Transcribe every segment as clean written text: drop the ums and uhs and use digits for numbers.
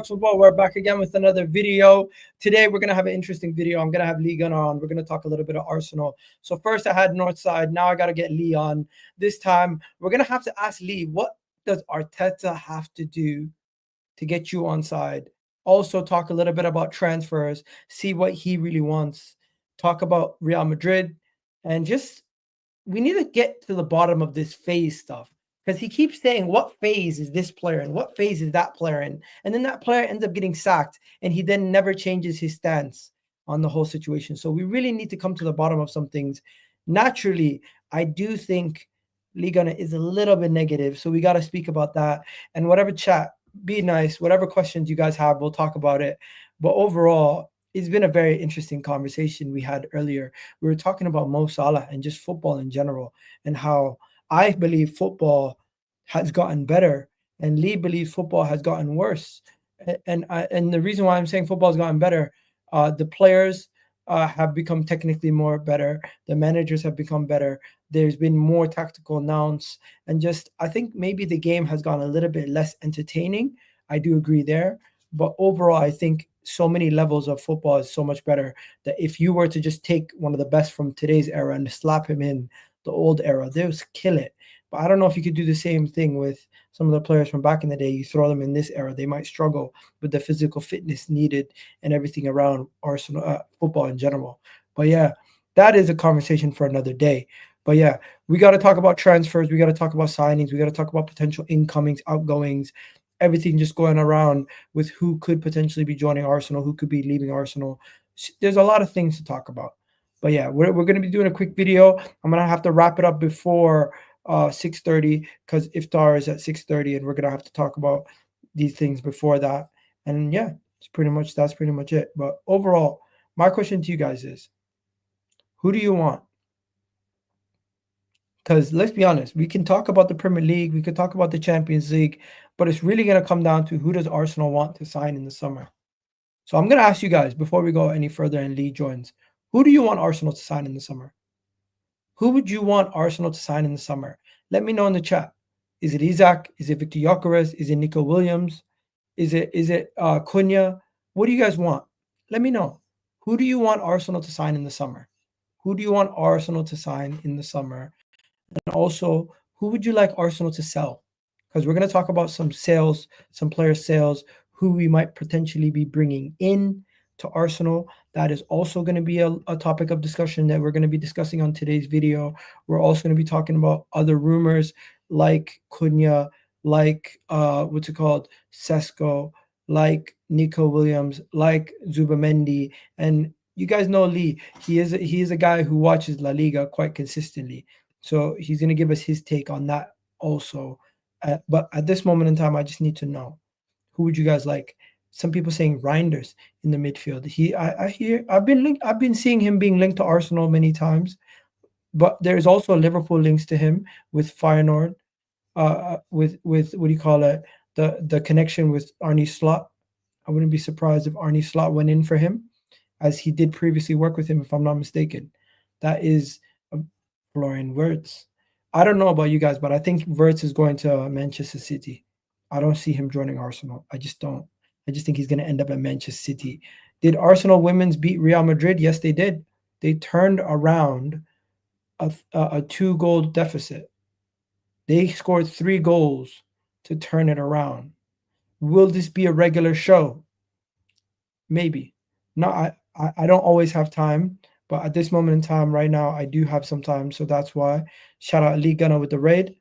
Football. We're back again with another video. Today we're gonna have an interesting video. I'm gonna have Lee Gunner on. We're gonna talk a little bit of Arsenal. So first I had Northside. Now I gotta get Lee on. This time we're gonna have to ask Lee, what does Arteta have to do to get you on side? Also talk a little bit about transfers, see what he really wants. Talk about Real Madrid, and just we need to get to the bottom of this phase stuff because he keeps saying what phase is this player and what phase is that player in, and then that player ends up getting sacked and he then never changes his stance on the whole situation. So we really need to come to the bottom of some things. Naturally, I do think Liga is a little bit negative, so we got to speak about that. And whatever chat, be nice, whatever questions you guys have, we'll talk about it. But overall, it's been a very interesting conversation we had earlier. We were talking about Mo Salah and just football in general, and how I believe football has gotten better and Lee believes football has gotten worse. And the reason why I'm saying football has gotten better, the players have become technically more better. The managers have become better. There's been more tactical nouns, and just I think maybe the game has gotten a little bit less entertaining. I do agree there, but overall, I think so many levels of football is so much better that if you were to just take one of the best from today's era and slap him in the old era, they would kill it. But I don't know if you could do the same thing with some of the players from back in the day. You throw them in this era, they might struggle with the physical fitness needed and everything around Arsenal football in general. But yeah, that is a conversation for another day. But yeah, we got to talk about transfers. We got to talk about signings. We got to talk about potential incomings, outgoings, everything just going around with who could potentially be joining Arsenal, who could be leaving Arsenal. There's a lot of things to talk about. But yeah, we're going to be doing a quick video. I'm going to have to wrap it up before 6:30 because iftar is at 6:30, and we're going to have to talk about these things before that. And yeah, that's pretty much it. But overall, my question to you guys is, who do you want? Because let's be honest, we can talk about the Premier League, we could talk about the Champions League, but it's really going to come down to who does Arsenal want to sign in the summer. So I'm going to ask you guys before we go any further and Lee joins, who do you want Arsenal to sign in the summer? Who would you want Arsenal to sign in the summer? Let me know in the chat. Is it Isak? Is it Viktor Gyökeres? Is it Nico Williams? Is it Cunha? What do you guys want? Let me know. Who do you want Arsenal to sign in the summer? Who do you want Arsenal to sign in the summer? And also, who would you like Arsenal to sell? Because we're going to talk about some sales, some player sales, who we might potentially be bringing in to Arsenal. That is also going to be a topic of discussion that we're going to be discussing on today's video. We're also going to be talking about other rumors like Cunha, like what's it called, Sesko, like Nico Williams, like Zubamendi. And you guys know Lee. He is a guy who watches La Liga quite consistently. So he's going to give us his take on that also. But at this moment in time, I just need to know, who would you guys like? Some people saying Reinders in the midfield. I've been seeing him being linked to Arsenal many times, but there's also Liverpool links to him with Feyenoord, with what do you call it? The connection with Arne Slot. I wouldn't be surprised if Arne Slot went in for him, as he did previously work with him, if I'm not mistaken. That is Florian Wirtz. I don't know about you guys, but I think Wirtz is going to Manchester City. I don't see him joining Arsenal. I just don't. I just think he's going to end up at Manchester City. Did Arsenal women's beat Real Madrid? Yes, they did. They turned around a 2-goal deficit. They scored 3 goals to turn it around. Will this be a regular show? Maybe. No, I don't always have time. But at this moment in time, right now, I do have some time. So that's why. Shout out Lee Gunner with the raid.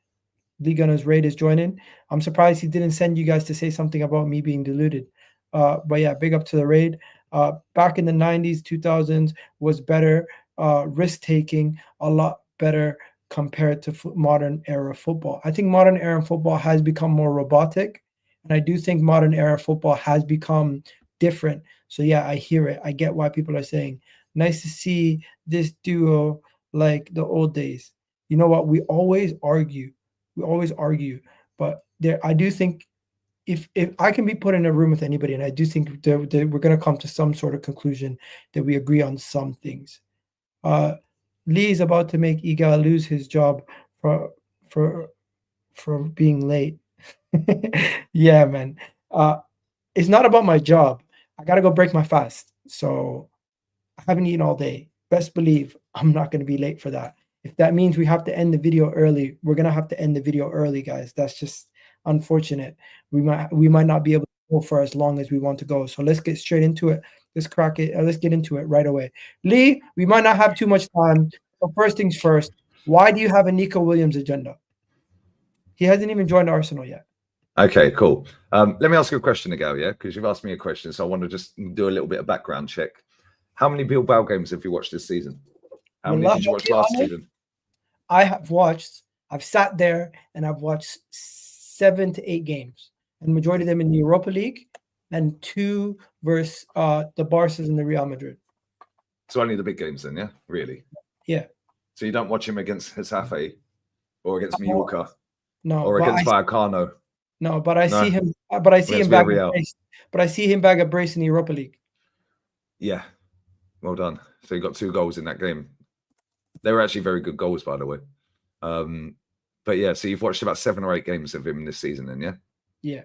Lee Gunner's raid is joining. I'm surprised he didn't send you guys to say something about me being deluded. But yeah, big up to the raid. Back in the 90s, 2000s was better. Risk-taking, a lot better compared to modern era football. I think modern era football has become more robotic. And I do think modern era football has become different. So yeah, I hear it. I get why people are saying, nice to see this duo like the old days. You know what? We always argue, but I do think if I can be put in a room with anybody, and I do think we're going to come to some sort of conclusion that we agree on some things. Lee is about to make Egal lose his job for being late. Yeah, man. It's not about my job. I gotta go break my fast. So I haven't eaten all day. Best believe I'm not gonna be late for that. If that means we have to end the video early, we're gonna have to end the video early, guys. That's just unfortunate. We might not be able to go for as long as we want to go. So let's get straight into it. Let's crack it. Let's get into it right away. Lee, we might not have too much time. So first things first, why do you have a Nico Williams agenda? He hasn't even joined Arsenal yet. Okay, cool. Let me ask you a question, Egal, yeah? Because you've asked me a question, so I want to just do a little bit of background check. How many Bilbao games have you watched this season? How many did you watch last season? I've sat there and I've watched 7 to 8 games, and majority of them in the Europa League, and 2 versus the Barças and the Real Madrid. So only the big games then, yeah? Really? Yeah. So you don't watch him against Getafe or against Mallorca? No. Or against Vallecano? No, but I see him. But I see him bag a brace. But I see him bag a brace in the Europa League. Yeah, well done. So you got 2 goals in that game. They were actually very good goals, by the way. But yeah, so you've watched about 7 or 8 games of him this season, then, yeah. Yeah.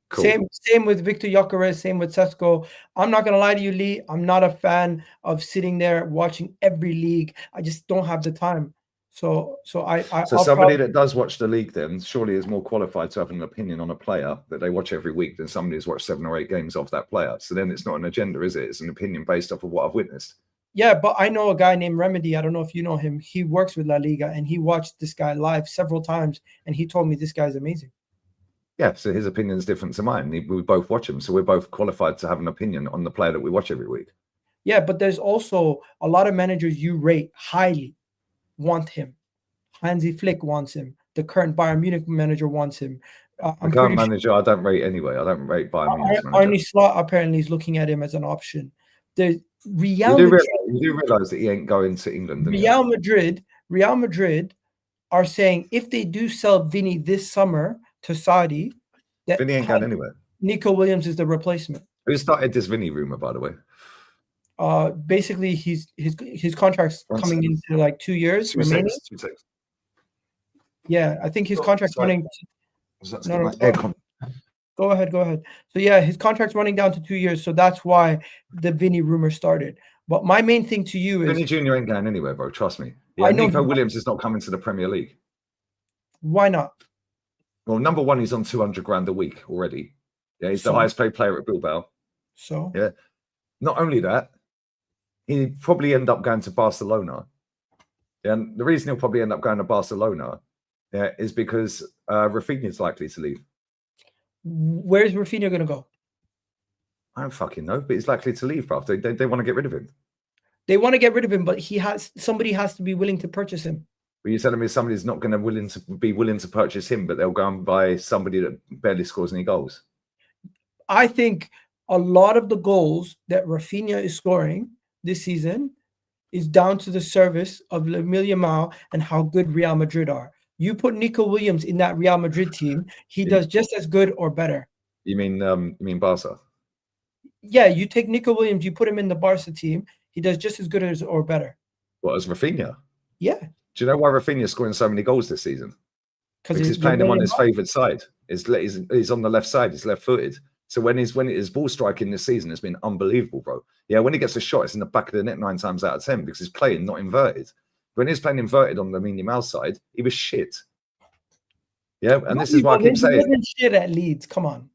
Cool. Same with Viktor Gyökeres. Same with Sesko. I'm not gonna lie to you, Lee. I'm not a fan of sitting there watching every league. I just don't have the time. So somebody that does watch the league then surely is more qualified to have an opinion on a player that they watch every week than somebody who's watched 7 or 8 games of that player. So then it's not an agenda, is it? It's an opinion based off of what I've witnessed. Yeah, but I know a guy named Remedy. I don't know if you know him. He works with La Liga, and he watched this guy live several times, and he told me this guy's amazing. Yeah, so his opinion is different to mine. We both watch him, so we're both qualified to have an opinion on the player that we watch every week. Yeah, but there's also a lot of managers you rate highly want him. Hansi Flick wants him. The current Bayern Munich manager wants him. The current manager, I don't rate anyway. I don't rate Bayern Munich manager. Arne Slot apparently is looking at him as an option. The You do realize that he ain't going to England. Real Madrid are saying if they do sell Vinny this summer to Saudi, that Vinny ain't going anywhere. Nico Williams is the replacement. Who started this Vinny rumor, by the way? Basically, his contract's coming into like 2 years remaining. 2 seconds. Yeah, I think his contract's running. Go ahead. So yeah, his contract's running down to 2 years. So that's why the Vinny rumor started. But my main thing to you is Vinny Jr. ain't going anywhere, bro. Trust me. Yeah, Nico Williams is not coming to the Premier League. Why not? Well, number one, he's on 200 grand a week already. Yeah, he's the highest paid player at Bilbao. So yeah, not only that, he'd probably end up going to Barcelona. Yeah, and the reason he'll probably end up going to Barcelona, yeah, is because Rafinha's likely to leave. Where's Rafinha going to go? I don't fucking know, but he's likely to leave, bro. They want to get rid of him. They want to get rid of him, but somebody has to be willing to purchase him. But you're telling me somebody's not going to be willing to purchase him, but they'll go and buy somebody that barely scores any goals? I think a lot of the goals that Rafinha is scoring this season is down to the service of Lamine Yamal and how good Real Madrid are. You put Nico Williams in that Real Madrid team, he does just as good or better. You mean Barca? Yeah, you take Nico Williams, you put him in the Barca team, he does just as good as or better. What, as Rafinha? Yeah. Do you know why Rafinha's scoring so many goals this season? Because he's playing him on his favoured side. He's on the left side. He's left-footed. So when his ball striking this season has been unbelievable, bro. Yeah, when he gets a shot, it's in the back of the net 9 times out of 10 because he's playing not inverted. When he's playing inverted on the Lamine Yamal side, he was shit. Yeah, and this is why I keep saying he wasn't shit at Leeds. Come on,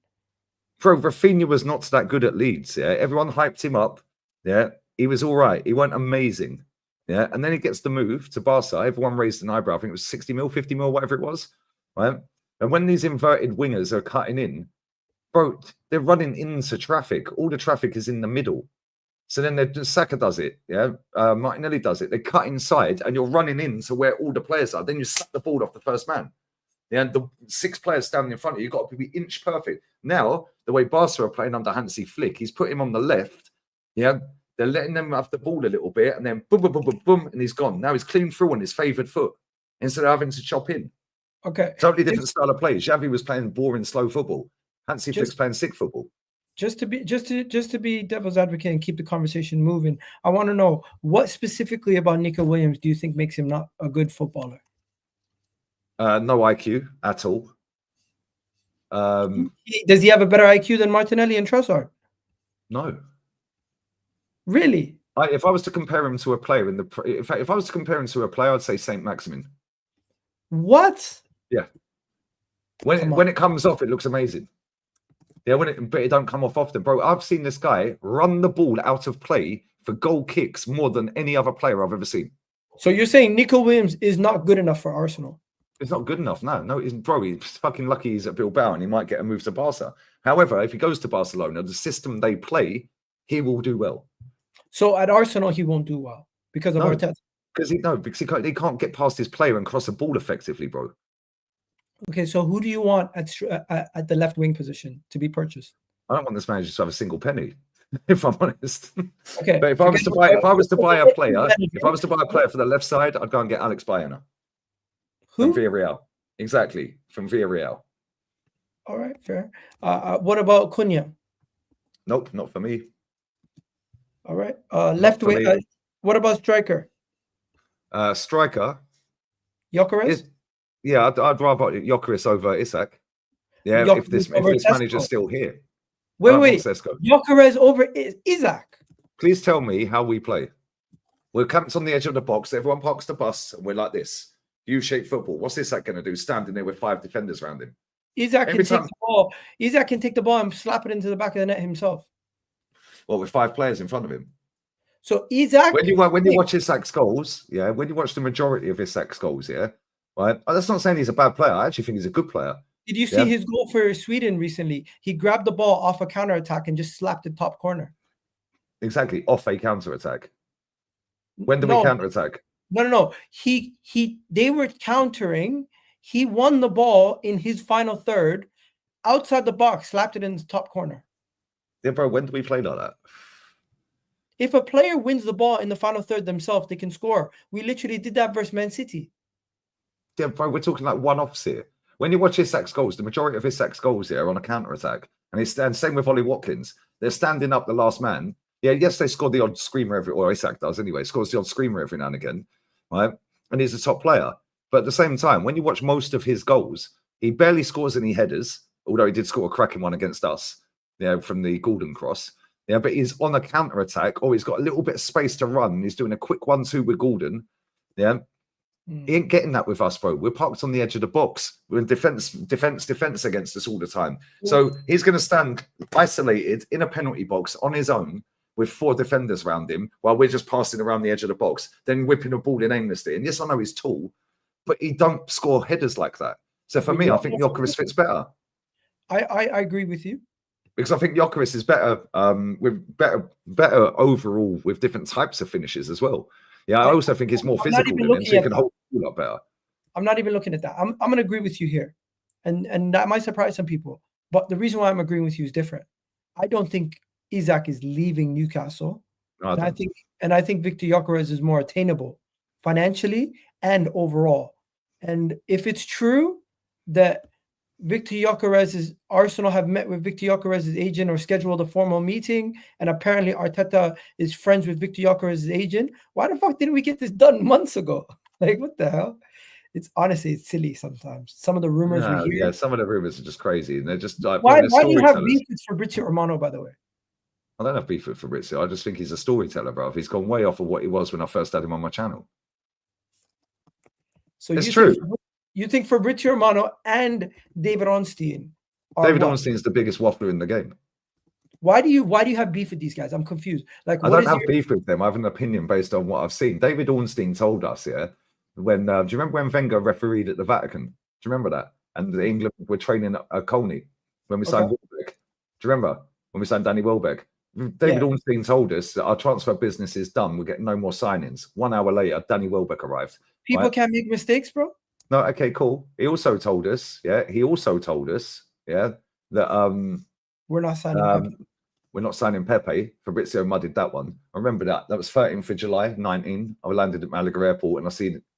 bro. Rafinha was not that good at Leeds. Yeah, everyone hyped him up. Yeah, he was all right. He wasn't amazing. Yeah, and then he gets the move to Barca. Everyone raised an eyebrow. I think it was 60 mil, 50 mil, whatever it was. Right, and when these inverted wingers are cutting in, bro, they're running into traffic. All the traffic is in the middle. So then Saka does it, yeah. Martinelli does it. They cut inside, and you're running into where all the players are. Then you slap the ball off the first man. Yeah, and the 6 players standing in front of you, you've got to be inch perfect. Now, the way Barca are playing under Hansi Flick, he's put him on the left. Yeah, they're letting them have the ball a little bit, and then boom, boom, boom, boom, boom, and he's gone. Now he's clean through on his favoured foot instead of having to chop in. Okay, totally different style of play. Xavi was playing boring, slow football. Hansi Flick's playing sick football. Just to be devil's advocate and keep the conversation moving, I want to know what specifically about Nico Williams do you think makes him not a good footballer? No IQ at all. Does he have a better IQ than Martinelli and Trossard? No. Really? If I was to compare him to a player if I was to compare him to a player, I'd say Saint Maximin. What? Yeah. When it comes off, it looks amazing. Yeah, but it don't come off often, bro. I've seen this guy run the ball out of play for goal kicks more than any other player I've ever seen. So you're saying Nico Williams is not good enough for Arsenal? It's not good enough. No, bro. He's fucking lucky he's at Bilbao and he might get a move to Barca. However, if he goes to Barcelona, the system they play, he will do well. So at Arsenal, he won't do well because of Arteta. Because he can't get past his player and cross a ball effectively, bro. Okay, so who do you want at the left wing position to be purchased? I don't want this manager to have a single penny, if I'm honest. Okay, but if I was to buy a player for the left side, I'd go and get Alex Baena. Who? From Villarreal. Exactly, from Villarreal. All right, fair. What about Cunha? Nope, not for me. All right. Left wing. What about striker? Striker. Gyökeres? Yeah, I'd rather Gyökeres over Isak. Yeah, if this manager's still here. Wait. Gyökeres over Isak. Please tell me how we play. We're camped on the edge of the box. Everyone parks the bus, and we're like this. U-shaped football. What's Isak going to do? Standing there with 5 defenders around him. Isak can take the ball. Isak can take the ball and slap it into the back of the net himself. Well, with 5 players in front of him. So Isak, when you watch Isak's goals, yeah, when you watch the majority of Isak's goals, yeah, right. That's not saying he's a bad player. I actually think he's a good player. Did you see his goal for Sweden recently? He grabbed the ball off a counter attack and just slapped the top corner. Exactly, off a counter attack. When did we counter attack? No. They were countering. He won the ball in his final third, outside the box, slapped it in the top corner. Yeah, bro. When do we play like that? If a player wins the ball in the final third themselves, they can score. We literally did that versus Man City. Yeah, bro. We're talking like one-offs here. When you watch Isak's goals, the majority of Isak's goals here are on a counter attack, and same with Ollie Watkins. They're standing up the last man. Yeah, yes, they score the odd screamer or Isak does anyway. Scores the odd screamer every now and again, right? And he's a top player. But at the same time, when you watch most of his goals, he barely scores any headers, although he did score a cracking one against us, from the Golden Cross. Yeah, but he's on a counter attack, or he's got a little bit of space to run. He's doing a quick 1-2 with Gordon. Yeah, he ain't getting that with us, bro. We're parked on the edge of the box. We're in defense against us all the time. So he's going to stand isolated in a penalty box on his own with 4 defenders around him while we're just passing around the edge of the box, then whipping a ball in aimlessly. And yes, I know he's tall, but he don't score headers like that. So for me, I think Gyökeres fits better. I agree with you. Because I think Gyökeres is better, with better overall with different types of finishes as well. Yeah, I also think he's more physical than him, so he can hold the ball up better. I'm not even looking at that. I'm going to agree with you here, and that might surprise some people. But the reason why I'm agreeing with you is different. I don't think Isak is leaving Newcastle, and I think Viktor Gyökeres is more attainable financially and overall. And if it's true that Viktor Gyökeres' Arsenal have met with Viktor Gyökeres' agent or scheduled a formal meeting, and apparently Arteta is friends with Viktor Gyökeres' agent, why the fuck didn't we get this done months ago? Like, what the hell? It's honestly, it's silly sometimes. Some of the rumors we hear. Yeah, some of the rumors are just crazy, and they're just like. Why do you have beef with Fabrizio Romano, by the way? I don't have beef with Fabrizio. I just think he's a storyteller, bro. He's gone way off of what he was when I first had him on my channel. So it's true. You think Fabrizio Romano and David Ornstein? David Ornstein is the biggest waffler in the game. Why do you have beef with these guys? I'm confused. Like, I don't have beef with them. I have an opinion based on what I've seen. David Ornstein told us, when do you remember when Wenger refereed at the Vatican? Do you remember that? And England were training at Colney when we signed Welbeck. Do you remember when we signed Danny Welbeck? David Ornstein told us that our transfer business is done. We're getting no more signings. 1 hour later, Danny Welbeck arrived. People can't make mistakes, bro. No, okay, cool. He also told us, that we're not signing Pepe. We're not signing Pepe. Fabrizio mudded that one. I remember that. That was 13th of July, 19. I landed at Malaga Airport and I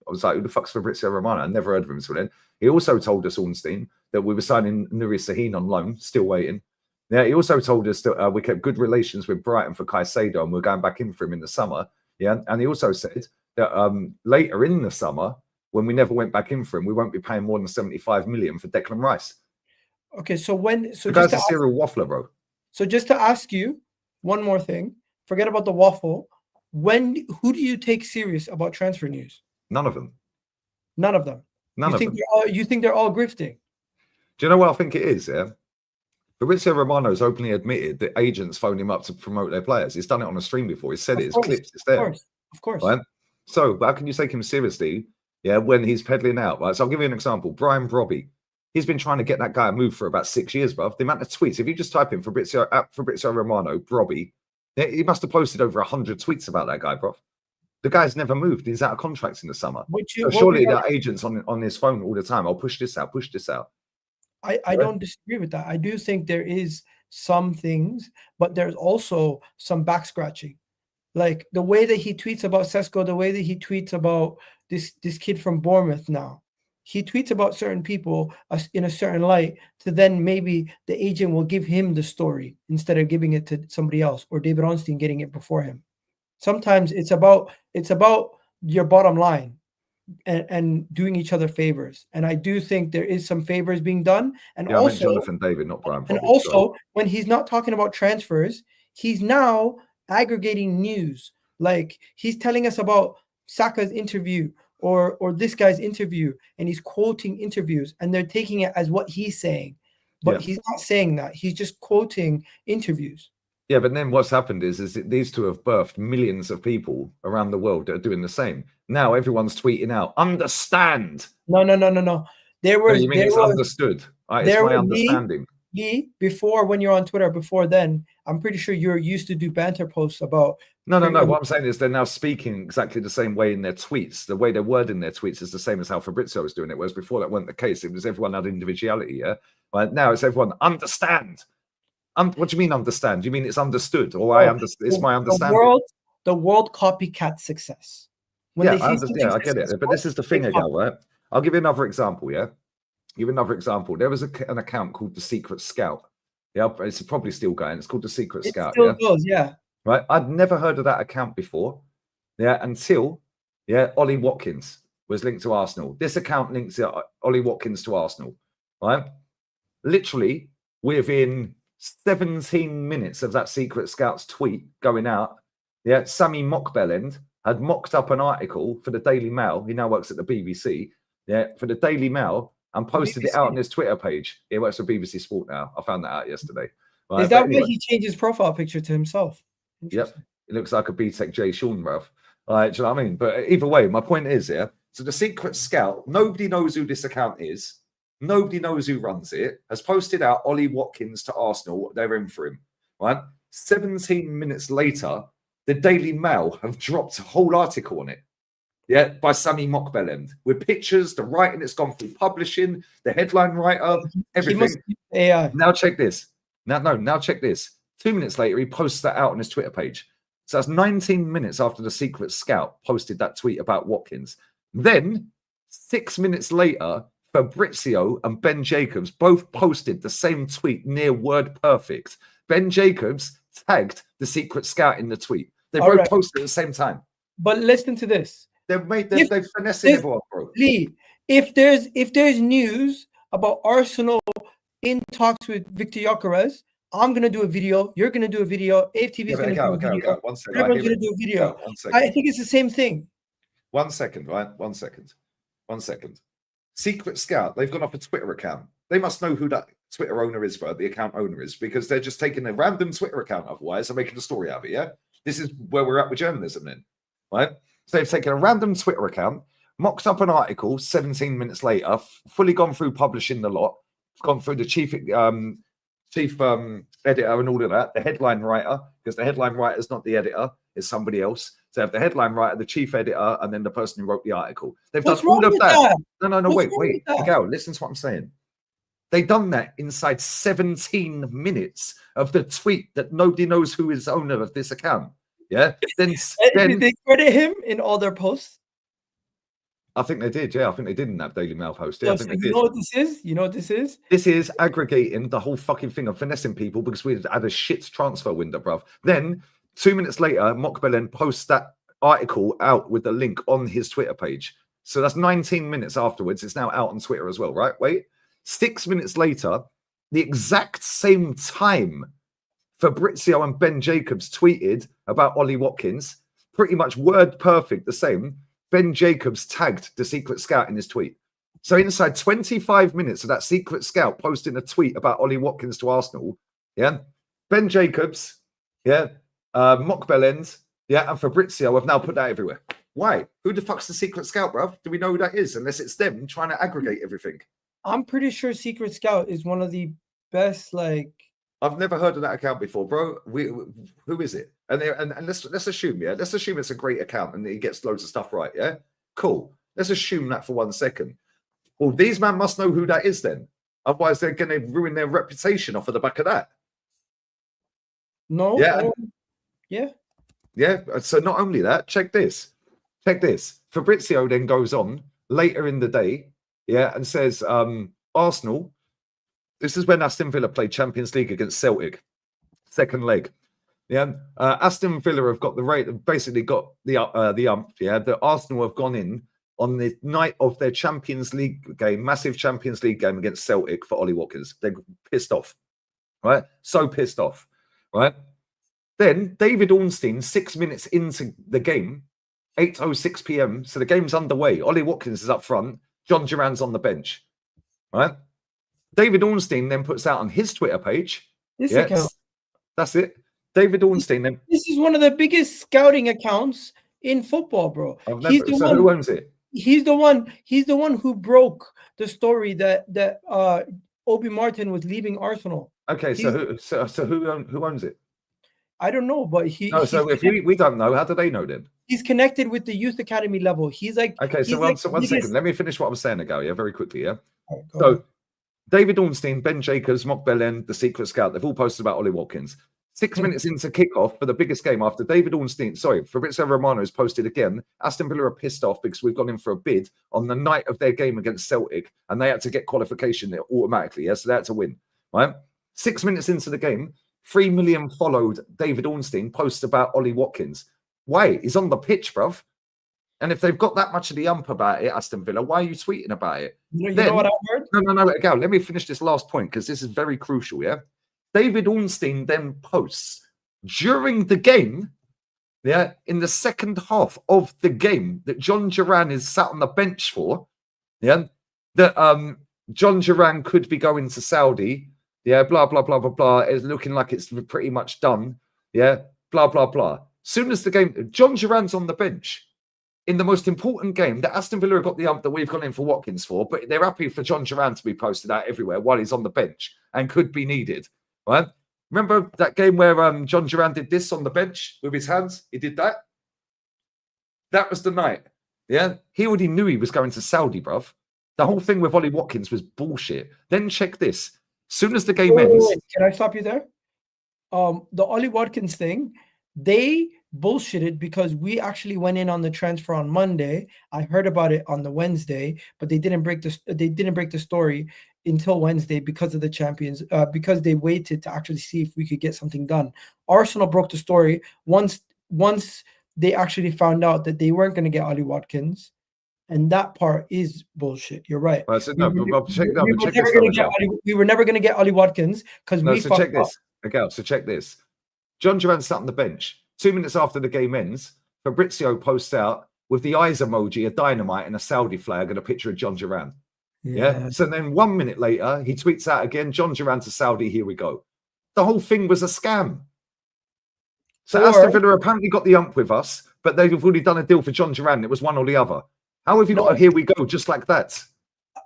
was like, who the fuck's Fabrizio Romano? I never heard of him until then. He also told us, Ornstein, that we were signing Nuri Sahin on loan, still waiting. Yeah, he also told us that we kept good relations with Brighton for Caicedo and we're going back in for him in the summer. Yeah, and he also said that later in the summer, when we never went back in for him, we won't be paying more than 75 million for Declan Rice. Okay, so when so The just guy's to a ask, serial waffler, bro. so just to ask you one more thing, forget about the waffle. Who do you take serious about transfer news? None of them. None of them. None of them. You think they're all grifting? Do you know what I think it is? Yeah. Fabrizio Romano's openly admitted that agents phone him up to promote their players. He's done it on a stream before. He said Of it. It's course, clips. It's there. of course. Right? So how can you take him seriously? Yeah, when he's peddling out. Right. So I'll give you an example. Brian Brobby. He's been trying to get that guy a move for about 6 years, bruv. The amount of tweets. If you just type in Fabrizio Romano, Brobby, he must have posted over 100 tweets about that guy, bruv. The guy's never moved. He's out of contracts in the summer. So surely there are agents on his phone all the time. I'll push this out, push this out. I don't disagree with that. I do think there is some things, but there's also some back scratching. Like the way that he tweets about Sesko, the way that he tweets about this kid from Bournemouth now. He tweets about certain people in a certain light to then maybe the agent will give him the story instead of giving it to somebody else or David Ornstein getting it before him. Sometimes it's about your bottom line and doing each other favors. And I do think there is some favors being done. And yeah, also, I meant Jonathan David, not Brian. And also, when he's not talking about transfers, he's now aggregating news. Like he's telling us about Saka's interview or this guy's interview, and he's quoting interviews, and they're taking it as what he's saying. But he's not saying that. He's just quoting interviews. Yeah, but then what's happened is that these two have birthed millions of people around the world that are doing the same. Now everyone's tweeting out, understand. No. There was. You mean it's understood? It's my understanding. Before, when you're on Twitter, before then, I'm pretty sure you're used to do banter posts about. No. What I'm saying is they're now speaking exactly the same way in their tweets. The way they're wording their tweets is the same as how Fabrizio was doing it, whereas before that wasn't the case. It was everyone had individuality, yeah? But now it's everyone understand. What do you mean understand? Do you mean it's understood? Or it's my understanding? The world copycat success. I get it. But this is the thing again, right? I'll give you another example, yeah? Give you another example. There was an account called The Secret Scout. Yeah, it's probably still going. It's called The Secret Scout. Still goes, yeah. Right? I'd never heard of that account before. Yeah, until Ollie Watkins was linked to Arsenal. This account links Ollie Watkins to Arsenal. Right? Literally within 17 minutes of that Secret Scout's tweet going out, Sammy Mockbelland had mocked up an article for the Daily Mail. He now works at the BBC. For the Daily Mail, and posted it out on his Twitter page. He works for BBC Sport now. I found that out yesterday. Right? Is that why he changed his profile picture to himself? Yep. It looks like a BTEC J. Sean, bruv. Do you know what I mean? But either way, my point is, so the Secret Scout, nobody knows who this account is. Nobody knows who runs it. Has posted out Ollie Watkins to Arsenal. They're in for him. Right? 17 minutes later, the Daily Mail have dropped a whole article on it. By Sammy Mockbelland, with pictures, the writing that's gone through publishing, the headline writer, everything. AI. Now check this. Now check this. 2 minutes later, he posts that out on his Twitter page. So that's 19 minutes after the Secret Scout posted that tweet about Watkins. Then 6 minutes later, Fabrizio and Ben Jacobs both posted the same tweet near word perfect. Ben Jacobs tagged the Secret Scout in the tweet. They both posted at the same time. But listen to this. They're finessing everyone, bro. Lee, if there's news about Arsenal in talks with Viktor Gyökeres, I'm gonna do a video. You're gonna do a video. AFTV is gonna do a video. One second. Everyone's gonna do a video. I think it's the same thing. 1 second, right? 1 second. 1 second. Secret Scout. They've gone off a Twitter account. They must know who that Twitter owner is, bro. The account owner is, because they're just taking a random Twitter account otherwise and making a story out of it. Yeah, this is where we're at with journalism, then, right? So they've taken a random Twitter account, mocked up an article 17 minutes later, fully gone through publishing the lot, gone through the chief editor and all of that, the headline writer, because the headline writer is not the editor, it's somebody else. So they have the headline writer, the chief editor, and then the person who wrote the article. They've done all of that. No, wait. Egal, listen to what I'm saying. They done that inside 17 minutes of the tweet that nobody knows who is owner of this account. Yeah. Then did they credit him in all their posts? I think they did. Yeah, I think they did in that Daily Mail post. Yeah, So, I think they you did. know what this is? You know what this is? This is aggregating the whole fucking thing of finessing people because we had a shit transfer window, bruv. Then 2 minutes later, Mockbelland posts that article out with the link on his Twitter page. So that's 19 minutes afterwards. It's now out on Twitter as well, right? Wait. 6 minutes later, the exact same time Fabrizio and Ben Jacobs tweeted about Ollie Watkins, pretty much word perfect the same, Ben Jacobs tagged the secret scout in his tweet. So inside 25 minutes of that secret scout posting a tweet about Ollie Watkins to Arsenal, yeah, Ben Jacobs, yeah, Mock Bellend, yeah, and Fabrizio have now put that everywhere. Why? Who the fuck's the secret scout, bruv? Do we know who that is? Unless it's them trying to aggregate everything. I'm pretty sure Secret Scout is one of the best, like... I've never heard of that account before, bro. Who is it? And let's assume, yeah, let's assume it's a great account and he gets loads of stuff right, yeah? Cool. Let's assume that for 1 second. Well, these men must know who that is then. Otherwise, they're going to ruin their reputation off of the back of that. No. Yeah. Yeah. Yeah. So not only that, check this. Check this. Fabrizio then goes on later in the day, yeah, and says, Arsenal, this is when Aston Villa played Champions League against Celtic, second leg. Yeah, Aston Villa have got the rate, basically got the ump. Yeah, the Arsenal have gone in on the night of their Champions League game, massive Champions League game against Celtic for Ollie Watkins. They're pissed off, right? So pissed off, right? Then David Ornstein, 6 minutes into the game, 8:06 p.m. So the game's underway. Ollie Watkins is up front. John Duran's on the bench, right? David Ornstein then puts out on his Twitter page. Account. That's it. David Ornstein then. This is one of the biggest scouting accounts in football, bro. Who owns it? He's the one who broke the story that Obi Martin was leaving Arsenal. Okay, so who owns it? I don't know, but so if we don't know, how do they know then? He's connected with the youth academy level. He's like, okay. So one second. Let me finish what I was saying ago. Yeah, very quickly. Yeah. Right, so David Ornstein, Ben Jacobs, Mock Bellend, the Secret Scout, they've all posted about Ollie Watkins. 6 minutes into kickoff for the biggest game after David Ornstein, Fabrizio Romano has posted again. Aston Villa are pissed off because we've gone in for a bid on the night of their game against Celtic and they had to get qualification automatically. Yeah, so they had to win. Right. 6 minutes into the game, 3 million followed David Ornstein posts about Ollie Watkins. Why? He's on the pitch, bruv. And if they've got that much of the ump about it, Aston Villa, why are you tweeting about it? You know what I heard? No, Egal, let me finish this last point because this is very crucial, yeah? David Ornstein then posts during the game, yeah, in the second half of the game that John Duran is sat on the bench for, yeah, that John Duran could be going to Saudi, yeah, blah, blah, blah, blah, blah. It's looking like it's pretty much done, yeah, blah, blah, blah. Soon as the game, John Duran's on the bench. In the most important game that Aston Villa have got the ump that we've gone in for Watkins for, but they're happy for John Duran to be posted out everywhere while he's on the bench and could be needed, right? Remember that game where John Duran did this on the bench with his hands? He did that. That was the night, yeah? He already knew he was going to Saudi, bruv. The whole thing with Ollie Watkins was bullshit. Then check this. Soon as the game ends... Can I stop you there? The Ollie Watkins thing, they bullshitted because we actually went in on the transfer on Monday. I heard about it on the Wednesday, but they didn't break the story until Wednesday because of the champions, because they waited to actually see if we could get something done. Arsenal broke the story once they actually found out that they weren't going to get Ollie Watkins, and that part is bullshit. You're right. Well, so we were never going to get Ollie Watkins because we check this. Okay, so check this. John Duran sat on the bench. 2 minutes after the game ends, Fabrizio posts out with the eyes emoji, a dynamite and a Saudi flag and a picture of John Duran. Yeah. So then 1 minute later, he tweets out again, John Duran to Saudi, here we go. The whole thing was a scam. So Aston Villa apparently got the ump with us, but they've already done a deal for John Duran. It was one or the other. How have you got a here we go just like that?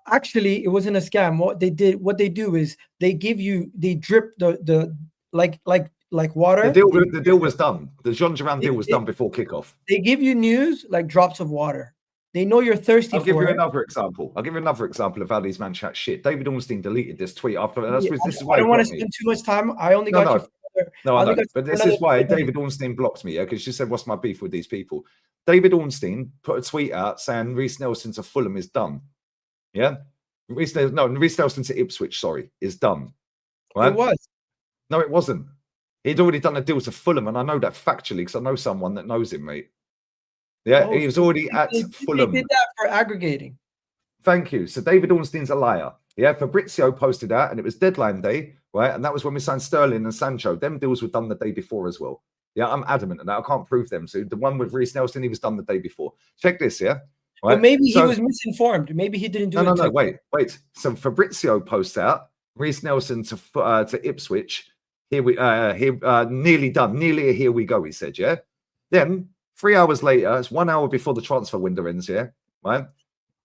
Actually, it wasn't a scam. What they do is they drip the like water. The deal was done. The John Duran deal was done before kickoff. They give you news like drops of water. They know you're thirsty. I'll give you another example of how these man chat shit. David Ornstein deleted this tweet after. This is why I don't want to spend too much time. I only got you. No, I know. But this is why David Ornstein blocked me. Yeah, because she said, "What's my beef with these people?" David Ornstein put a tweet out saying Reece Nelson to Fulham is done. Yeah, Reece Nelson to Ipswich, is done. Right? It was. No, it wasn't. He'd already done a deal to Fulham, and I know that factually because I know someone that knows him, mate. Yeah, he was already at Fulham. They did that for aggregating. Thank you. So David Ornstein's a liar. Yeah, Fabrizio posted that, and it was deadline day, right? And that was when we signed Sterling and Sancho. Them deals were done the day before as well. Yeah, I'm adamant on that. I can't prove them. So the one with Reece Nelson, he was done the day before. Check this, yeah? Right? But maybe he was misinformed. Maybe he didn't do it. No, wait. So Fabrizio posts out Reece Nelson to Ipswich. Nearly done. Nearly a here we go, he said, yeah? Then 3 hours later, it's 1 hour before the transfer window ends, yeah? Right?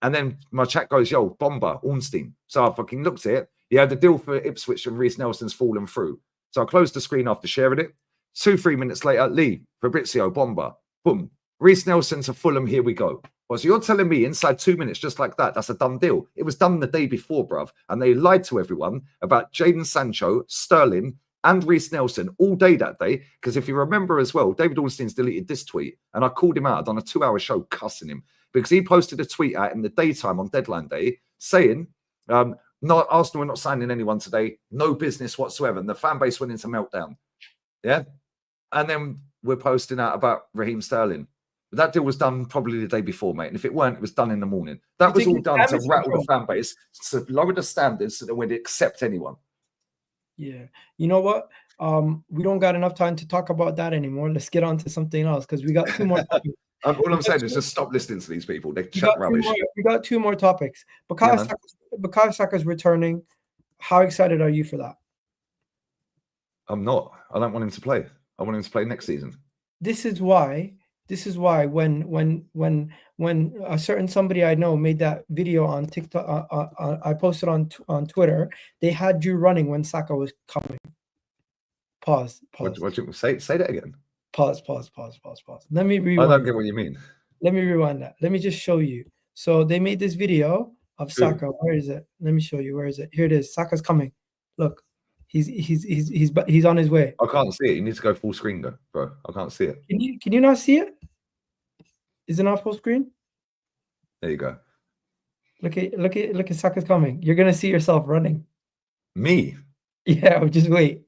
And then my chat goes, yo, Bomber, Ornstein. So I fucking looked at it. Yeah, the deal for Ipswich and Reece Nelson's fallen through. So I closed the screen after sharing it. 2-3 minutes later, Lee, Fabrizio, Bomber, boom. Reece Nelson to Fulham, here we go. Well, so you're telling me inside 2 minutes, just like that, that's a done deal. It was done the day before, bruv. And they lied to everyone about Jadon Sancho, Sterling, and Reece Nelson all day that day. Because if you remember as well, David Ornstein's deleted this tweet. And I called him out. I'd done a 2-hour show cussing him. Because he posted a tweet out in the daytime on deadline day saying, Arsenal are not signing anyone today. No business whatsoever. And the fan base went into meltdown. Yeah. And then we're posting out about Raheem Sterling. But that deal was done probably the day before, mate. And if it weren't, it was done in the morning. That was all done to rattle the fan base, to lower the standards so that we'd accept anyone. Yeah. You know what? We don't got enough time to talk about that anymore. Let's get on to something else because we got 2 more topics. All I'm saying is just stop listening to these people. They chat rubbish. We got 2 more topics. Bukayo Saka's returning. How excited are you for that? I'm not. I don't want him to play. I want him to play next season. This is why when a certain somebody I know made that video on TikTok, I posted on Twitter, they had you running when Saka was coming. Pause. What you say that again? Pause. Let me rewind. I don't get what you mean. Let me rewind that. Let me just show you. So they made this video of Saka. Where is it? Let me show you. Where is it? Here it is. Saka's coming. Look, he's on his way. I can't see it. You need to go full screen, though, bro. I can't see it. Can you not see it? Is it not full screen? There you go. Look at Saka's coming. You're gonna see yourself running. Me? Yeah, just wait.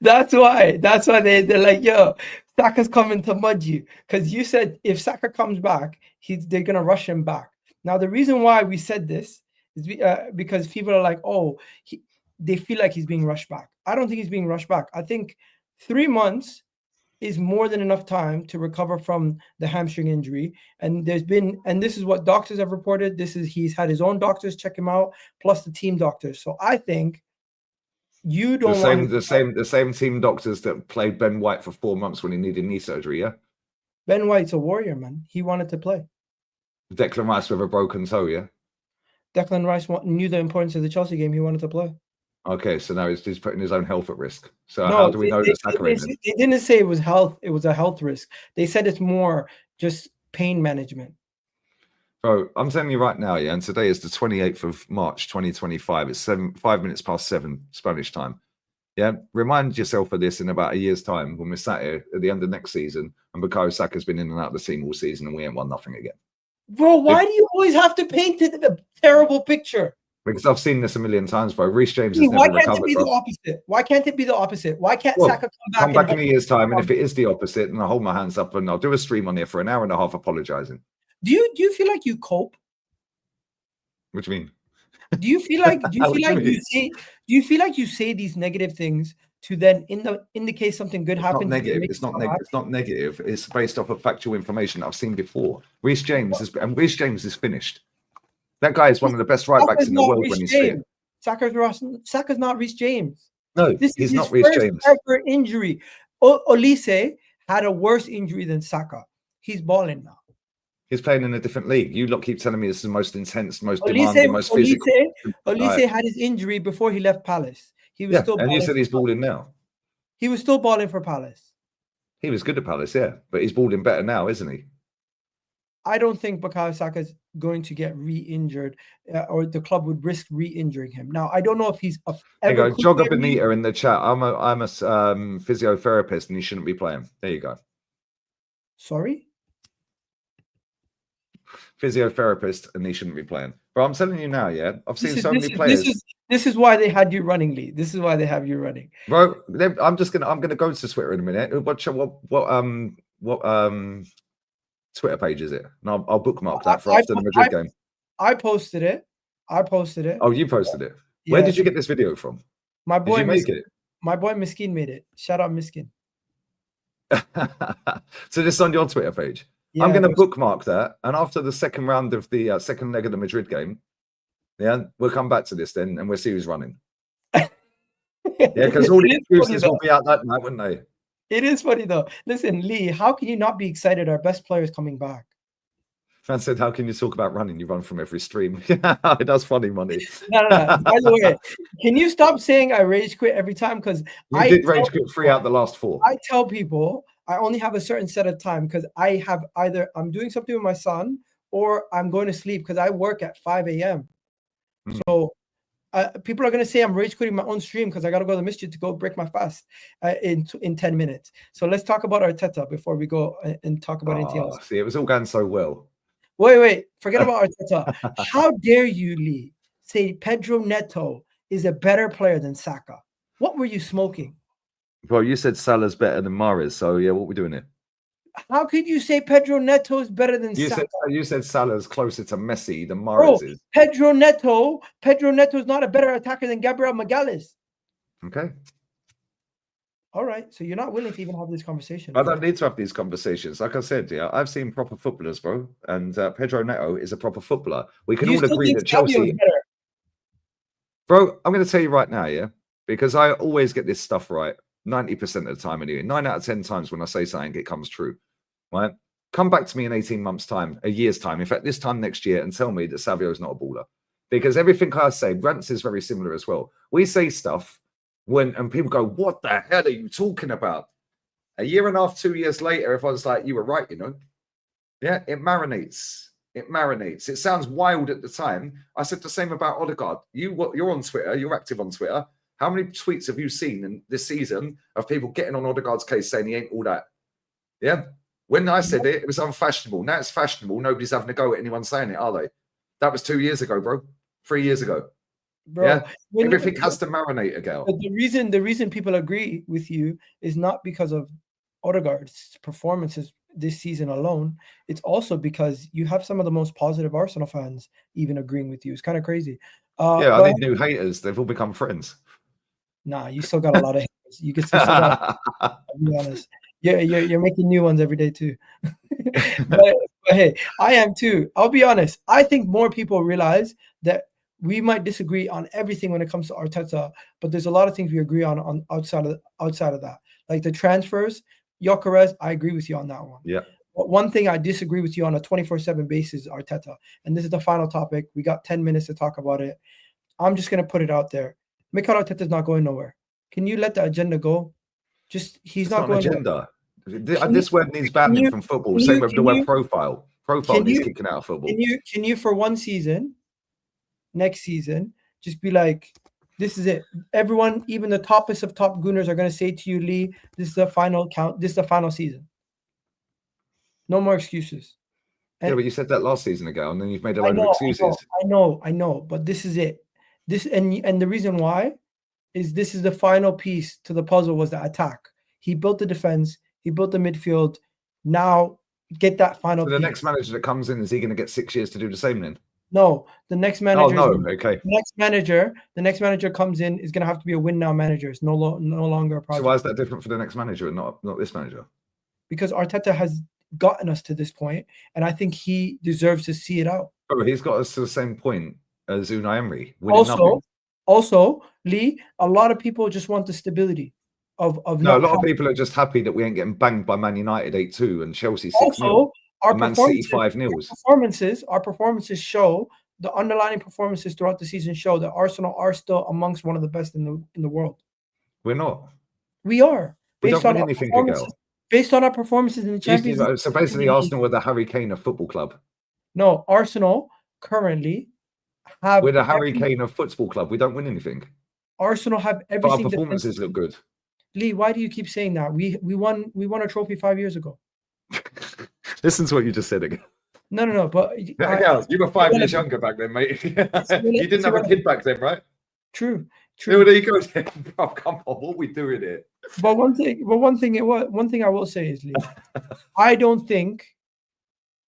That's why they're like, yo, Saka's coming to mud you, because you said if Saka comes back, they're gonna rush him back. Now the reason why we said this is because people are like, oh, they feel like he's being rushed back. I don't think he's being rushed back. I think 3 months is more than enough time to recover from the hamstring injury. And this is what doctors have reported. He's had his own doctors check him out, plus the team doctors. So I think you don't the same team doctors that played Ben White for 4 months when he needed knee surgery, yeah? Ben White's a warrior, man. He wanted to play. Declan Rice with a broken toe, yeah? Declan Rice knew the importance of the Chelsea game. He wanted to play. Okay, so now he's putting his own health at risk. So how do we know that Saka they didn't say it was health. It was a health risk. They said it's more just pain management. Bro, I'm telling you right now, yeah, and today is the 28th of March, 2025. It's 5 minutes past 7 Spanish time. Yeah, remind yourself of this in about a year's time when we're sat here at the end of next season and Bukayo Saka's been in and out of the team all season and we ain't won nothing again. Bro, why do you always have to paint a terrible picture? Because I've seen this a million times, bro. Reece James has never recovered. Why can't it be the opposite? Why can't it be the opposite? Why can't Saka come back in a year's time? And if it is the opposite, then I'll hold my hands up and I'll do a stream on here for an hour and a half apologizing. Do you feel like you cope? What do you mean? Do you feel like you say these negative things to then in the case something good happens? It's not negative. It's based off of factual information I've seen before. Reece James is finished. That guy is one of the best right backs in the world when he's fit. Saka's not Reece James. No, he's not Reece James. Ever injury. Olise had a worse injury than Saka. He's balling now. He's playing in a different league. You lot keep telling me this is the most intense, most demanding, most physical. Olise had his injury before he left Palace. He was still. And you said he's balling now. He was still balling for Palace. He was good at Palace, yeah, but he's balling better now, isn't he? I don't think Bukayo Saka is going to get re-injured, or the club would risk re-injuring him. Now, I don't know if he's. There you go. Jogger Benita in the chat. I'm a physiotherapist, and he shouldn't be playing. There you go. Sorry. Physiotherapist, and he shouldn't be playing. But I'm telling you now, yeah, I've seen so many players. This is why they had you running, Lee. This is why they have you running, bro. I'm gonna go to Twitter in a minute. What Twitter page is it? And I'll bookmark that for after the Madrid game. I posted it. Oh, you posted it. Yeah, Where did you get this video from? My boy, did you make it? My boy Miskin made it. Shout out Miskin. So this is on your Twitter page. Yeah, I'm going to bookmark that, and after the second round of the second leg of the Madrid game, yeah, we'll come back to this then, and we'll see who's running. Yeah, because all the excuses will be out that night, wouldn't they? It is funny though. Listen, Lee, how can you not be excited? Our best player is coming back. Man said, "How can you talk about running? You run from every stream." That's funny, money. No. By the way, can you stop saying I rage quit every time? Because I did rage quit 3 out the last 4. I tell people I only have a certain set of time because I have either I'm doing something with my son or I'm going to sleep because I work at 5 a.m. So people are going to say I'm rage quitting my own stream because I got to go to the masjid to go break my fast in 10 minutes. So let's talk about Arteta before we go and talk about anything else. See, it was all going so well. Wait. Forget about Arteta. How dare you, Lee, say Pedro Neto is a better player than Saka? What were you smoking? Well, you said Salah's better than Mahrez, so yeah, what are we doing here? How could you say Pedro Neto is better than Saka? You said Salah's closer to Messi than Mahrez is. Pedro Neto is not a better attacker than Gabriel Magalhaes. Okay. All right, so you're not willing to even have this conversation. I don't need to have these conversations. Like I said, yeah, I've seen proper footballers, bro, and Pedro Neto is a proper footballer. We can all agree that Chelsea. Bro, I'm going to tell you right now, yeah, because I always get this stuff right 90% of the time anyway. 9 out of 10 times when I say something, it comes true, right? Come back to me in 18 months' time, a year's time, in fact, this time next year, and tell me that Savio is not a baller. Because everything I say, Rants is very similar as well. We say stuff and people go, what the hell are you talking about? A year and a half, 2 years later, if I was like, you were right, you know? Yeah, it marinates. It marinates. It sounds wild at the time. I said the same about Odegaard. You're on Twitter. You're active on Twitter. How many tweets have you seen in this season of people getting on Odegaard's case saying he ain't all that? Yeah. When I said it, it was unfashionable. Now it's fashionable. Nobody's having a go at anyone saying it, are they? That was 2 years ago, bro. 3 years ago. Bro, yeah. Everything has to marinate, Egal. The reason people agree with you is not because of Odegaard's performances this season alone. It's also because you have some of the most positive Arsenal fans even agreeing with you. It's kind of crazy. Yeah, I need new haters. They've all become friends. Nah, you still got a lot of haters. You can still got, I'll be honest. You're making new ones every day too. but hey, I am too. I'll be honest. I think more people realize that we might disagree on everything when it comes to Arteta, but there's a lot of things we agree on outside of that. Like the transfers, GYOKERES, I agree with you on that one. Yeah. But one thing I disagree with you on a 24/7 basis is Arteta. And this is the final topic. We got 10 minutes to talk about it. I'm just going to put it out there. Mikel Arteta's not going nowhere. Can you let the agenda go? He's not going agenda. This word needs banning from football. Same with the word profile. Profile needs kicking out of football. Can you for one season, next season, just be like, this is it. Everyone, even the toppest of top gooners, are going to say to you, Lee, this is the final count. This is the final season. No more excuses. Yeah, but you said that last season ago, and then you've made a load of excuses. I know, but this is it. And the reason why is this is the final piece to the puzzle was the attack. He built the defense. He built the midfield. Now get that final piece. The next manager that comes in, is he going to get 6 years to do the same then? No, the next manager. Oh, no, okay. The next manager comes in is going to have to be a win now manager. It's no longer a project. So why is that different for the next manager and not this manager? Because Arteta has gotten us to this point, and I think he deserves to see it out. Oh, he's got us to the same point as Unai Emery. Also, Lee, a lot of people just want the stability of a lot of people are just happy that we ain't getting banged by Man United 8-2 and Chelsea 6-0. Our Man City 5-0. Our performances show, the underlying performances throughout the season show that Arsenal are still amongst one of the best in the world. We're not. We are. We don't win anything, Egal. Based on our performances in the Champions League. So basically, Arsenal were the Harry Kane of football club. No, Arsenal currently have. We're the Harry Kane of football club. We don't win anything. Arsenal have everything. But our performances look good. Lee, why do you keep saying that? We won a trophy 5 years ago. Listen to what you just said again. No. But you were 5 years younger back then, mate. You didn't have a kid back then, right? True. Oh, there you go. Oh, come on, what are we doing here? But one thing I will say is, Lee, I don't think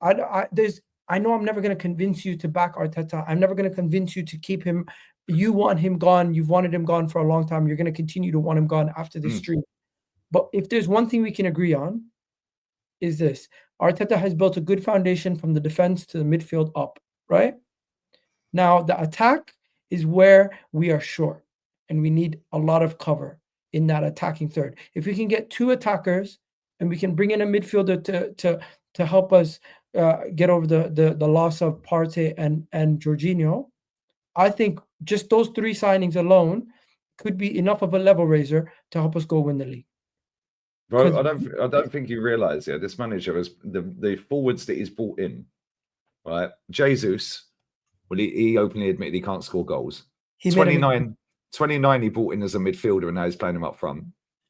I know I'm never going to convince you to back Arteta. I'm never going to convince you to keep him. You want him gone. You've wanted him gone for a long time. You're going to continue to want him gone after this stream. But if there's one thing we can agree on, is this: Arteta has built a good foundation from the defense to the midfield up, right? Now, the attack is where we are short, and we need a lot of cover in that attacking third. If we can get 2 attackers and we can bring in a midfielder to help us get over the loss of Partey and Jorginho, I think just those 3 signings alone could be enough of a level raiser to help us go win the league. Bro, I don't think you realise, this manager has the forwards that he's brought in, right? Jesus, well, he openly admitted he can't score goals. 29 he brought in as a midfielder, and now he's playing him up front.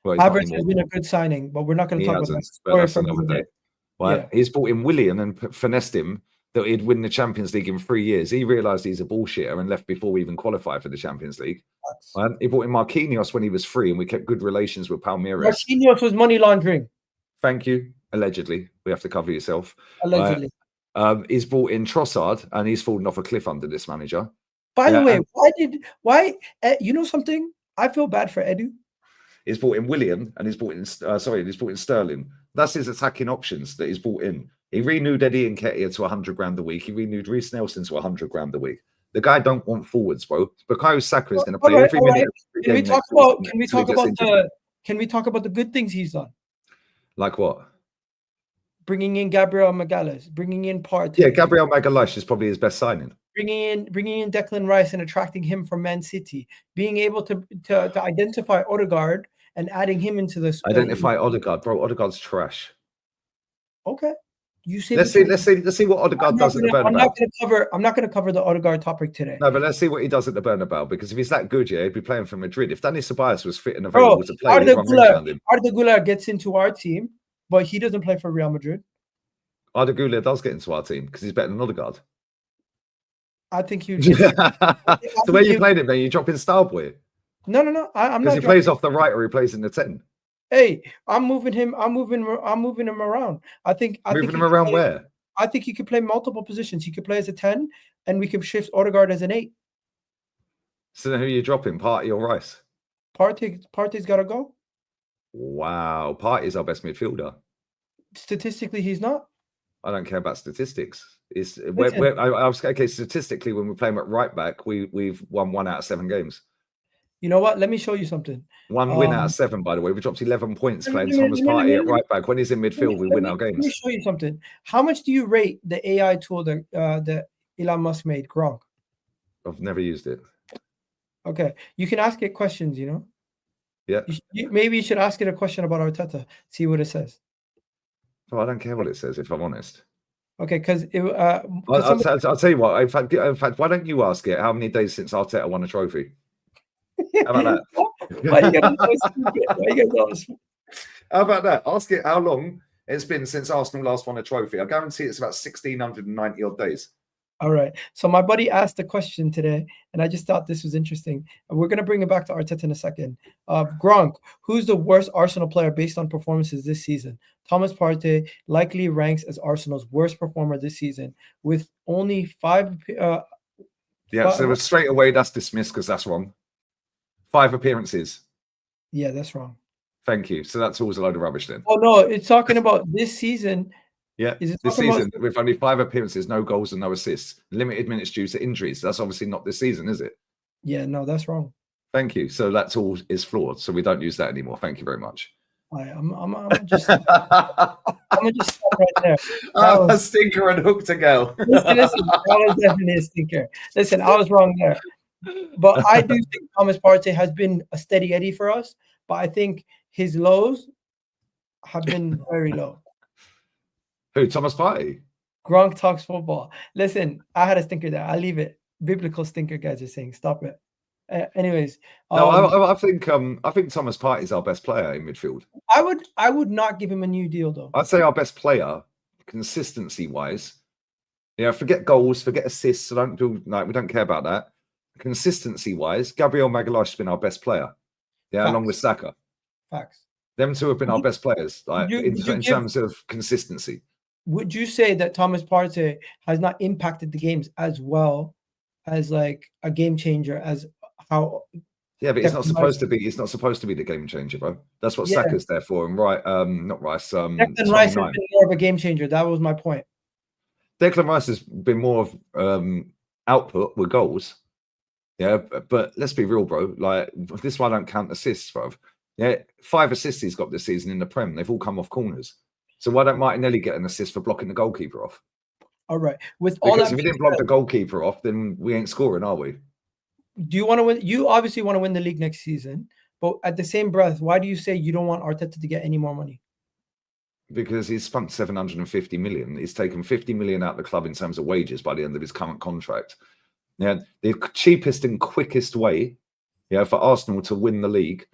Well, Havertz has been a good signing, but we're not going to talk about that. But that's another day. Right? Yeah. He's brought in William and finessed him that he'd win the Champions League in 3 years. He realised he's a bullshitter and left before we even qualified for the Champions League. Right? He brought in Marquinhos when he was free, and we kept good relations with Palmeiras. Marquinhos was money laundering. Thank you. Allegedly. We have to cover yourself. Allegedly. He's brought in Trossard, and he's fallen off a cliff under this manager. By the way, why you know something? I feel bad for Edu. He's brought in William, and he's brought in Sterling. That's his attacking options that he's brought in. He renewed Eddie Nketiah to 100 grand a week. He renewed Reece Nelson to 100 grand a week. The guy don't want forwards, bro. Bukayo Saka is going to play every minute. Can we talk about the good things he's done? Like what? Bringing in Gabriel Magalhaes, bringing in Partey. Yeah, Gabriel Magalhaes is probably his best signing. Bringing in Declan Rice and attracting him from Man City. Being able to identify Odegaard and adding him into this. Identify Odegaard, bro. Odegaard's trash. Okay. You say let's see what Odegaard does at the Bernabeu. I'm not going to cover the Odegaard topic today. No, but let's see what he does at the Bernabeu, because if he's that good, he'd be playing for Madrid. If Dani Ceballos was fit and available to play, Arda Güler gets into our team, but he doesn't play for Real Madrid. Arda Güler does get into our team because he's better than Odegaard. I think you. So where you playing him? Then you drop in Starboy. No. I'm not. Because he plays off the right, or he plays in the 10. Hey, I'm moving him around. I think him around where? I think he could play multiple positions. He could play as a 10, and we could shift Odegaard as an 8. So then who are you dropping, Partey or Rice? Partey's got to go. Wow, Partey's our best midfielder. Statistically, he's not. I don't care about statistics. Okay, statistically, when we play him at right back, we've won 1 out of 7 games. You know what? Let me show you something. 1 win out of 7, by the way. We dropped 11 points playing Thomas Partey at right back. When he's in midfield, we win our games. Let me show you something. How much do you rate the AI tool that Elon Musk made, Gronk? I've never used it. Okay. You can ask it questions, you know? Yeah. Maybe you should ask it a question about Arteta. See what it says. Oh, I don't care what it says, if I'm honest. Okay, because I'll tell you what. In fact, why don't you ask it how many days since Arteta won a trophy? How about that? How about that? Ask it how long it's been since Arsenal last won a trophy. I guarantee it's about 1,690 odd days. All right. So my buddy asked a question today, and I just thought this was interesting. We're going to bring it back to Arteta in a second. Gronk, who's the worst Arsenal player based on performances this season? Thomas Partey likely ranks as Arsenal's worst performer this season with only 5. So straight away that's dismissed because that's wrong. 5 appearances. Yeah, that's wrong. Thank you. So that's always a load of rubbish then. Oh, no, it's talking about this season. Yeah, this season with only 5 appearances, no goals and no assists. Limited minutes due to injuries. That's obviously not this season, is it? Yeah, no, that's wrong. Thank you. So that's all is flawed. So we don't use that anymore. Thank you very much. I'm just stop right there. A stinker and hooked a girl. Listen, that was definitely a stinker. Listen, I was wrong there. But I do think Thomas Partey has been a steady Eddie for us. But I think his lows have been very low. Who, Thomas Partey? Gronk talks football. Listen, I had a stinker there. I'll leave it. Biblical stinker guys are saying, stop it. Anyways, I think Thomas Partey is our best player in midfield. I would not give him a new deal though. I'd say our best player, consistency wise. Forget goals, forget assists. We don't care about that. Consistency wise, Gabriel Magalhaes has been our best player. Yeah, Facts. Along with Saka. Facts. Them two have been our best players, in terms of consistency. would you say that Thomas Partey has not impacted the games as well as like a game changer as how? Yeah, but he's not Declan supposed to Rice- be. He's not supposed to be the game changer, bro. That's what Yeah. Saka's there for. And not Rice. Declan Rice has 29. been more of a game changer. That was my point. Declan Rice has been more of output with goals. Yeah, but let's be real, bro. Like this one, I don't count assists, bro. Yeah, 5 assists he's got this season in the Prem. They've all come off corners. So why don't Martinelli get an assist for blocking the goalkeeper off? All right. With all Because that if we being didn't block said, the goalkeeper off, then we ain't scoring, are we? do you want to win? You obviously want to win the league next season, but at the same breath, why do you say you don't want Arteta to get any more money? Because he's spent 750 million. He's taken 50 million out of the club in terms of wages by the end of his current contract. Yeah, the cheapest and quickest way, for Arsenal to win the league,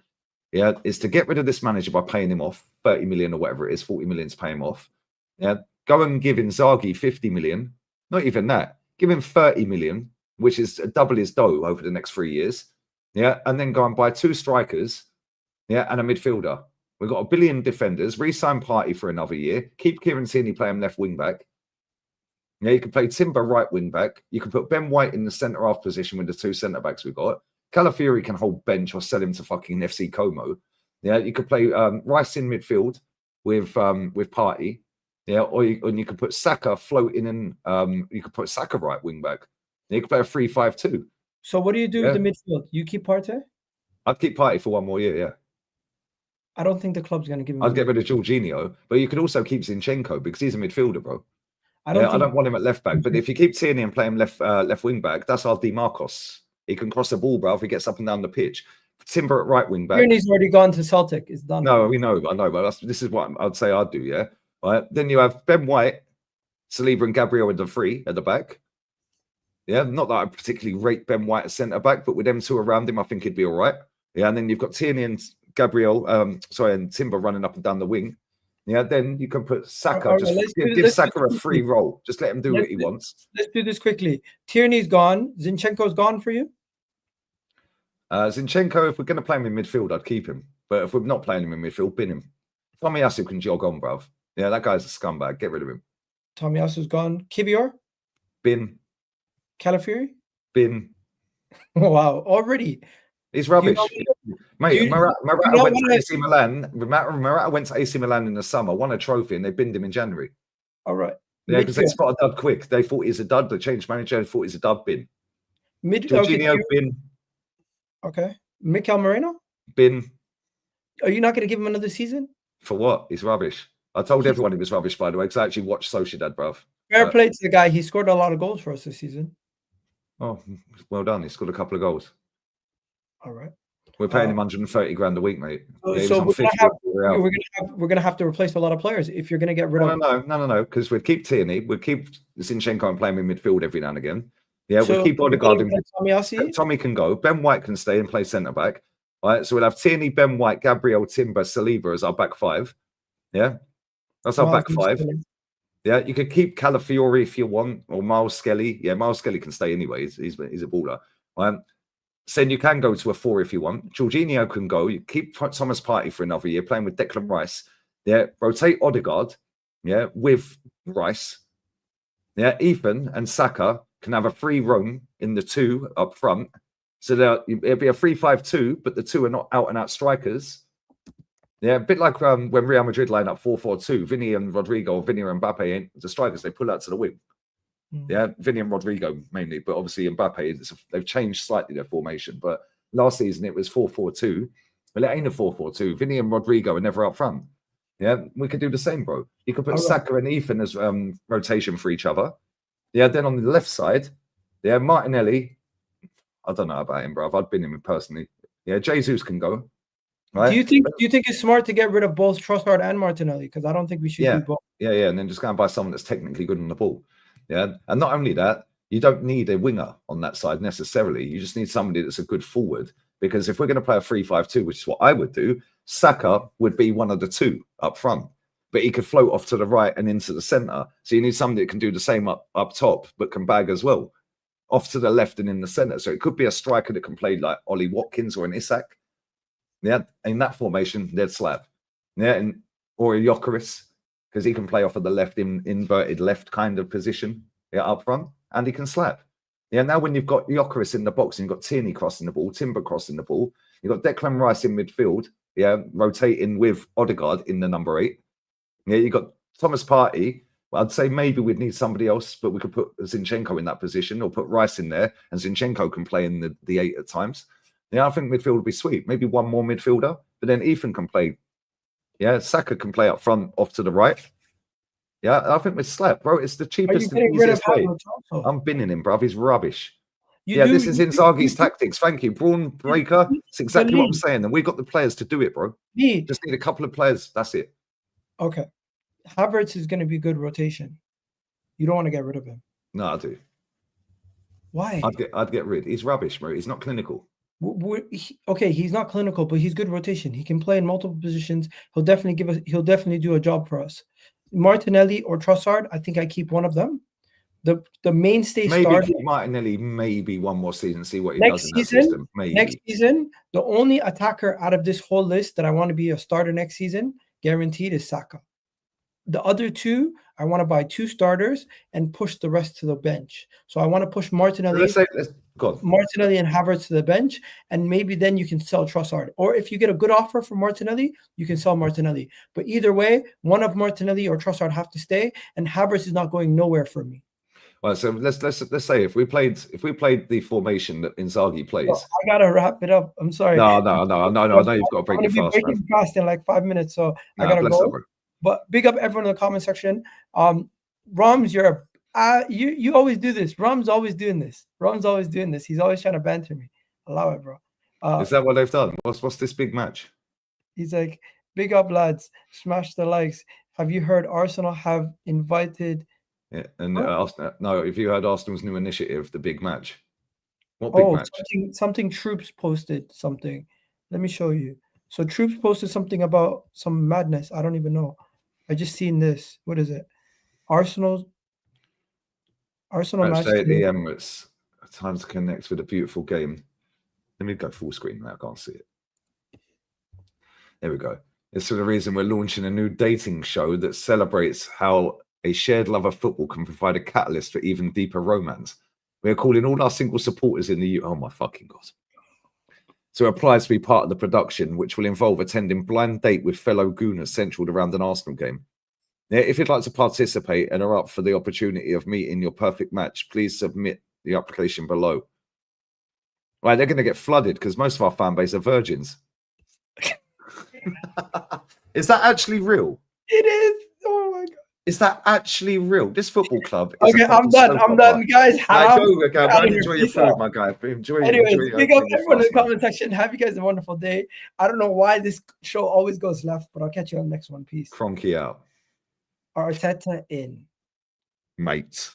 is to get rid of this manager by paying him off 30 million or whatever it is, 40 million to pay him off. Yeah, go and give Inzaghi 50 million. Not even that. Give him 30 million, which is double his dough over the next 3 years. Yeah, and then go and buy 2 strikers, and a midfielder. We've got 1 billion defenders. Re-sign Partey for another year. Keep Kieran Tierney playing left wing back. Yeah, you can play Timber right wing back. You can put Ben White in the centre half position with the 2 centre backs we've got. Calafiori can hold bench or sell him to fucking FC Como. Yeah, you could play Rice in midfield with Partey. Yeah, or you could put Saka floating and you could put Saka right wing back. You could play a 3-5-2. So what do you do with the midfield? You keep Partey? I'd keep Partey for 1 more year, yeah. I don't think the club's going to give him. I'd get rid of Jorginho, but you could also keep Zinchenko because he's a midfielder, bro. I don't want him at left back, but if you keep Tierney and play him left wing back, that's our Di Marcos. He can cross the ball, bro, if he gets up and down the pitch. Timber at right wing back. Tierney's already gone to Celtic. It's done. No, we know, I know, but this is what I'd say I'd do, yeah. Right. Then you have Ben White, Saliba, and Gabriel in the 3 at the back. Yeah, not that I particularly rate Ben White as centre back, but with them 2 around him, I think he'd be all right. Yeah, and then you've got Tierney and Gabriel, and Timber running up and down the wing. Yeah, then you can put Saka. Give Saka a free role. Just let him do what he wants. Let's do this quickly. Tierney's gone. Zinchenko's gone for you? Zinchenko, if we're going to play him in midfield, I'd keep him. But if we're not playing him in midfield, bin him. Tomiyasu can jog on, bruv. Yeah, that guy's a scumbag. Get rid of him. Tomiyasu's gone. Kivior? Bin. Calafiori? Bin. Wow, already. He's rubbish. Mate, Morata went to AC Milan. Morata went to AC Milan in the summer, won a trophy, and they binned him in January. All right. Yeah, because they spot a dud quick. They thought he's a dud. They changed manager and thought he's a dud. Bin. Jorginho, bin. Okay. Mikel Moreno? Bin. Are you not going to give him another season? For what? He's rubbish. I told everyone he was rubbish, by the way, because I actually watched Sociedad, bruv. Fair play to the guy. He scored a lot of goals for us this season. Oh, well done. He scored a couple of goals. All right. We're paying him 130 grand a week, mate. So we're gonna have to replace a lot of players if you're gonna get rid of. No. Because we'd keep Tierney, we'd keep Zinchenko and play him in midfield every now and again. Yeah, we'll keep Odegaard in. Tommy can go. Ben White can stay and play centre back. All right, so we'll have Tierney, Ben White, Gabriel, Timber, Saliba as our back 5. Yeah, that's our back 5. Yeah, you could keep Calafiori if you want, or Miles Skelly. Yeah, Miles Skelly can stay anyway. He's a baller. So then you can go to a 4 if you want. Jorginho can go. You keep Thomas Partey for another year, playing with Declan Rice. Yeah, rotate Odegaard. Yeah, with Rice. Yeah, Ethan and Saka can have a free roam in the 2 up front. So it'll be a 3-5-2, but the 2 are not out-and-out strikers. Yeah, a bit like when Real Madrid line up 4-4-2. Vinny and Rodrigo, or Vinny and Mbappe ain't the strikers. They pull out to the wing. Yeah, Vinny and Rodrigo mainly, but obviously Mbappe, they've changed slightly their formation. But last season it was 4-4-2. Well, it ain't a 4-4-2. Vinny and Rodrigo are never up front. Yeah, we could do the same, bro. You could put Saka and Ethan as rotation for each other. Yeah, then on the left side, yeah, Martinelli. I don't know about him, bro. I've been him personally. Yeah, Jesus can go. Right? Do you think it's smart to get rid of both Trossard and Martinelli? Because I don't think we should do both. Yeah, and then just go and buy someone that's technically good on the ball. Yeah, and not only that, you don't need a winger on that side necessarily. You just need somebody that's a good forward. Because if we're going to play a 3-5-2, which is what I would do, Saka would be one of the 2 up front. But he could float off to the right and into the centre. So you need somebody that can do the same up top, but can bag as well. Off to the left and in the centre. So it could be a striker that can play like Ollie Watkins or an Isak. Yeah, in that formation, they'd slap. Yeah, or a GYOKERES because he can play off of the left inverted left kind of position, yeah, up front, and he can slap. Yeah, now when you've got GYOKERES in the box and you've got Tierney crossing the ball, Timber crossing the ball, you've got Declan Rice in midfield, yeah, rotating with Odegaard in the number 8. Yeah, you've got Thomas Partey. Well, I'd say maybe we'd need somebody else, but we could put Zinchenko in that position or put Rice in there, and Zinchenko can play in the 8 at times. Yeah, I think midfield would be sweet. Maybe one more midfielder, but then Ethan can play. Yeah, Saka can play up front, off to the right. Yeah, I think we're slap, bro. It's the cheapest and easiest way. I'm binning him, bruv. He's rubbish. This is Inzaghi's tactics. Thank you. Brawn breaker. It's exactly what I'm saying. And we've got the players to do it, bro. Just need a couple of players. That's it. Okay. Havertz is going to be good rotation. You don't want to get rid of him. No, I do. Why? I'd get rid. He's rubbish, bro. He's not clinical. Okay, he's not clinical, but he's good rotation. He can play in multiple positions. He'll definitely do a job for us. Martinelli or Trossard, I think I keep one of them. The mainstay starter. Martinelli maybe one more season, see what he does in that system. Maybe. Next season, the only attacker out of this whole list that I want to be a starter next season, guaranteed, is Saka. The other two, I want to buy 2 starters and push the rest to the bench. So I want to push Martinelli. Martinelli and Havertz to the bench, and maybe then you can sell Trossard. Or if you get a good offer for Martinelli, you can sell Martinelli. But either way, one of Martinelli or Trossard have to stay, and Havertz is not going nowhere for me. Well, so let's say if we played the formation that Inzaghi plays. Well, I gotta wrap it up. I'm sorry. No. I know you've got to break it fast. I'm breaking fast in like 5 minutes, so I gotta go. But big up everyone in the comment section. Roms, you always do this. Rom's always doing this. He's always trying to banter me. Allow it, bro. Is that what they've done? What's this big match? He's like, big up, lads. Smash the likes. Have you heard Arsenal have invited? Yeah, and no. If you heard Arsenal's new initiative, the big match. What big match? Something Troops posted something. Let me show you. So Troops posted something about some madness. I don't even know. I just seen this. What is it? Arsenal match day at the Emirates. Time to connect with a beautiful game. Let me go full screen now. I can't see it. There we go. It's for the reason we're launching a new dating show that celebrates how a shared love of football can provide a catalyst for even deeper romance. We are calling all our single supporters in the oh my fucking god. So apply to be part of the production, which will involve attending blind date with fellow gooners centered around an Arsenal game. Yeah, if you'd like to participate and are up for the opportunity of meeting your perfect match, please submit the application below. Right, they're going to get flooded because most of our fan base are virgins. Is that actually real? It is. Oh my god. Is that actually real? This football club. Okay, I'm done, guys. Enjoy your food, my guy. Anyways, big up everyone in the comment section. Have you guys a wonderful day. I don't know why this show always goes left, but I'll catch you on the next one. Peace. Cronky out. Arteta in. Mate.